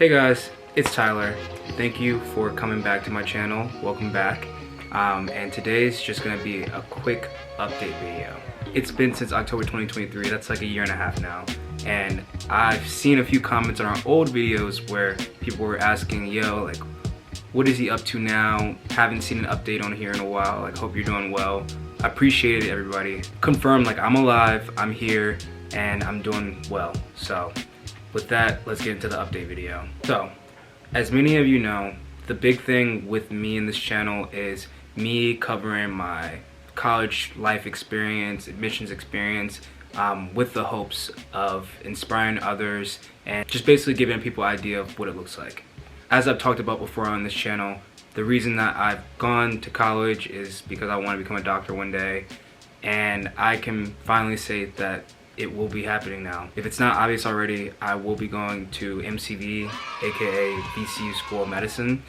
Hey guys, it's Tyler. Thank you for coming back to my channel. Welcome back. And today's just gonna be a quick update video. It's been since October 2023, that's like a year and a half now. And I've seen a few comments on our old videos where people were asking, yo, like, what is he up to now? Haven't seen an update on here in a while. Like, hope you're doing well. I appreciate it, everybody. Confirm, like, I'm alive, I'm here, and I'm doing well. So with that, let's get into the update video. So, as many of you know, the big thing with me in this channel is me covering my college life experience, admissions experience, with the hopes of inspiring others and just basically giving people an idea of what it looks like. As I've talked about before on this channel, the reason that I've gone to college is because I want to become a doctor one day, and I can finally say that it will be happening now. If it's not obvious already, I will be going to MCV, aka VCU School of Medicine,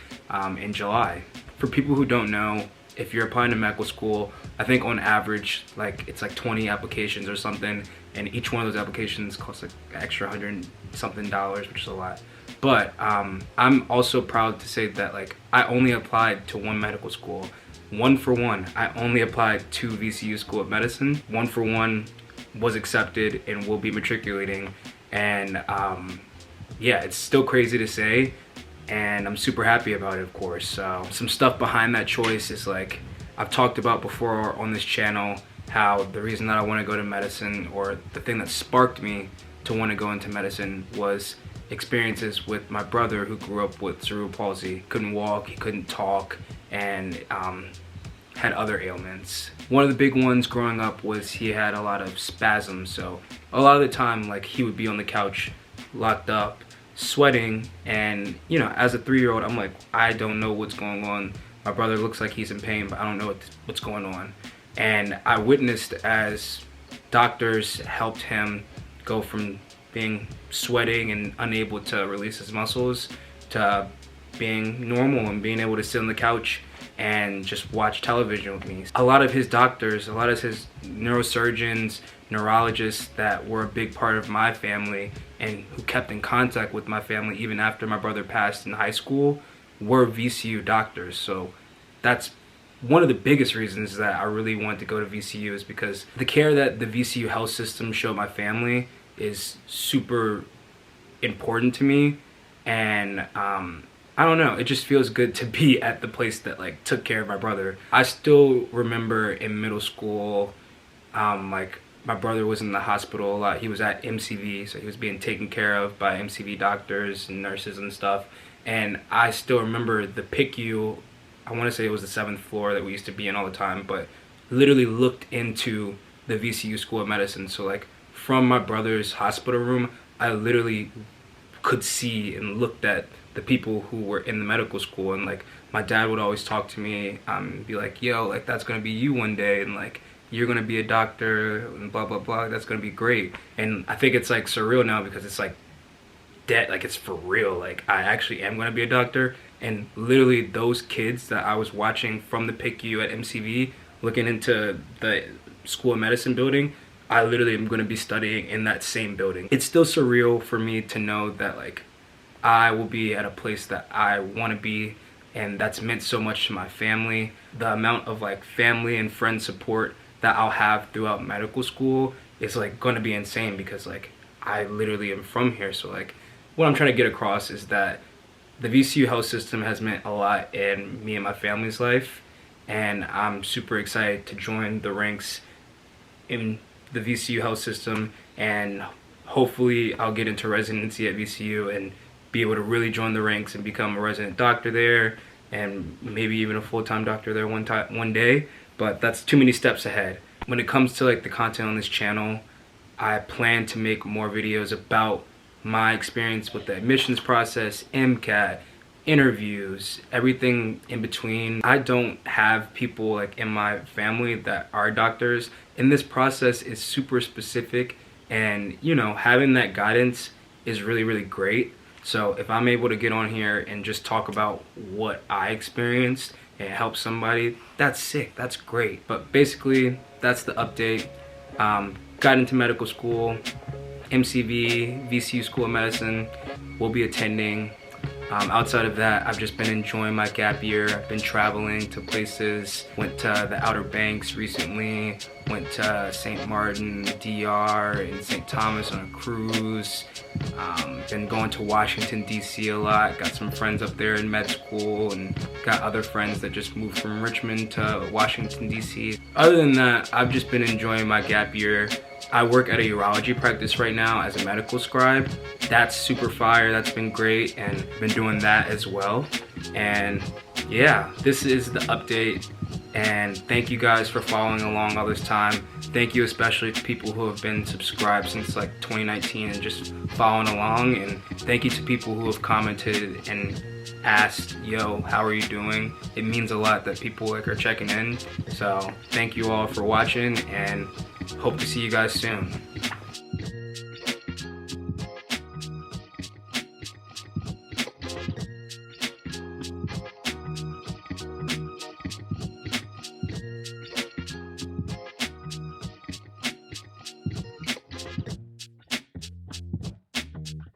in July. For people who don't know, if you're applying to medical school, I think on average, like, it's like 20 applications or something, and each one of those applications costs like an extra $100 something, which is a lot. But I'm also proud to say that, like, I only applied to one medical school, one for one. I only applied to VCU School of Medicine. One for one was accepted and will be matriculating, and yeah, it's still crazy to say, and I'm super happy about it, of course. So some stuff behind that choice is, like, I've talked about before on this channel how the reason that I want to go to medicine, or the thing that sparked me to want to go into medicine, was experiences with my brother who grew up with cerebral palsy. Couldn't walk, he couldn't talk, and had other ailments. One of the big ones growing up was he had a lot of spasms, so a lot of the time, like, he would be on the couch locked up sweating, and you know, as a 3-year-old, I'm like, I don't know what's going on. My brother looks like he's in pain, but I don't know what's going on. And I witnessed as doctors helped him go from being sweating and unable to release his muscles to being normal and being able to sit on the couch and just watch television with me. A lot of his doctors, a lot of his neurosurgeons, neurologists that were a big part of my family and who kept in contact with my family even after my brother passed in high school were VCU doctors. So that's one of the biggest reasons that I really wanted to go to VCU, is because the care that the VCU health system showed my family is super important to me, and I don't know, it just feels good to be at the place that, like, took care of my brother. I still remember in middle school, like, my brother was in the hospital a lot. He was at MCV, so he was being taken care of by MCV doctors and nurses and stuff. And I still remember the PICU, I want to say it was the 7th floor that we used to be in all the time, but literally looked into the VCU School of Medicine. So, like, from my brother's hospital room, I literally could see and looked at the people who were in the medical school, and, like, my dad would always talk to me, be like, yo, like, that's gonna be you one day, and, like, you're gonna be a doctor, and blah blah blah, that's gonna be great. And I think it's, like, surreal now, because it's like dead, like, it's for real, like, I actually am gonna be a doctor. And literally those kids that I was watching from the PICU at MCV looking into the School of Medicine building, I literally am going to be studying in that same building. It's still surreal for me to know that, like, I will be at a place that I want to be, and that's meant so much to my family. The amount of, like, family and friend support that I'll have throughout medical school is, like, going to be insane, because, like, I literally am from here. So, like, what I'm trying to get across is that the VCU health system has meant a lot in me and my family's life, and I'm super excited to join the ranks in the VCU health system, and hopefully I'll get into residency at VCU and be able to really join the ranks and become a resident doctor there, and maybe even a full-time doctor there one day. But that's too many steps ahead. When it comes to, like, the content on this channel, I plan to make more videos about my experience with the admissions process, MCAT, interviews, everything in between. I don't have people, like, in my family that are doctors, and this process is super specific, and, you know, having that guidance is really, really great. So if I'm able to get on here and just talk about what I experienced and help somebody, that's sick, that's great. But basically, that's the update. Got into medical school, MCV, VCU School of Medicine, will be attending. Outside of that, I've just been enjoying my gap year. I've been traveling to places, went to the Outer Banks recently, went to St. Martin, DR, and St. Thomas on a cruise. Been going to Washington, D.C. a lot. Got some friends up there in med school, and got other friends that just moved from Richmond to Washington, D.C. Other than that, I've just been enjoying my gap year. I work at a urology practice right now as a medical scribe. That's super fire, that's been great, and been doing that as well. And yeah, this is the update, and thank you guys for following along all this time. Thank you especially to people who have been subscribed since like 2019 and just following along, and thank you to people who have commented and asked, yo, how are you doing? It means a lot that people like are checking in. So thank you all for watching, and hope to see you guys soon.